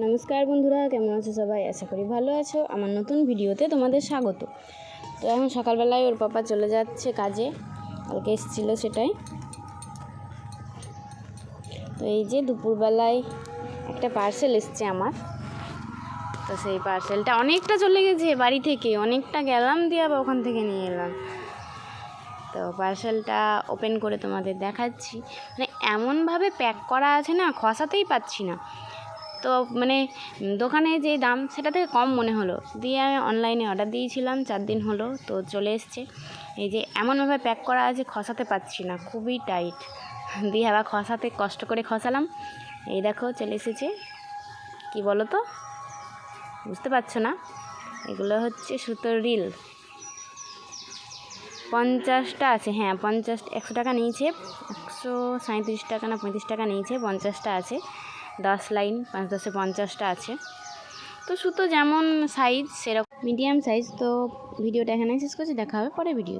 নমস্কার বন্ধুরা, কেমন আছো সবাই? আশা করি ভালো আছো। আমার নতুন ভিডিওতে তোমাদের স্বাগত। তো এখন সকালবেলায় ওর পাপা চলে যাচ্ছে কাজে, কালকে এসেছিলো সেটাই। তো এই যে দুপুরবেলায় একটা পার্সেল এসছে আমার। তো সেই পার্সেলটা অনেকটা চলে গেছে বাড়ি থেকে, অনেকটা গেলাম দিয়ে আবার ওখান থেকে নিয়ে এলাম। তো পার্সেলটা ওপেন করে তোমাদের দেখাচ্ছি। মানে এমনভাবে প্যাক করা আছে না, খসাতেই পাচ্ছি না। তো মানে দোকানে যে দাম সেটা থেকে কম মনে হলো, দিয়ে আমি অনলাইনে অর্ডার দিয়েছিলাম, 4 দিন হলো, তো চলে এসছে। এই যে এমনভাবে প্যাক করা আছে, খসাতে পাচ্ছি না, খুবই টাইট। দিয়ে আবার খসাতে কষ্ট করে খসালাম। এই দেখো চলে এসেছে। কি বলো তো, বুঝতে পারছো না? এগুলো হচ্ছে সুতোর রিল। 50টা আছে, হ্যাঁ 100 টাকা নিয়েছে, 137 টাকা না 35 টাকা নিয়েছে। 50টা আছে, 10 লাইন, 5 10 50টা আছে। তো সুতো যেমন সাইজ সেরকম মিডিয়াম সাইজ। তো ভিডিওটা এখানে শেষ করছি, দেখা হবে পরে ভিডিও।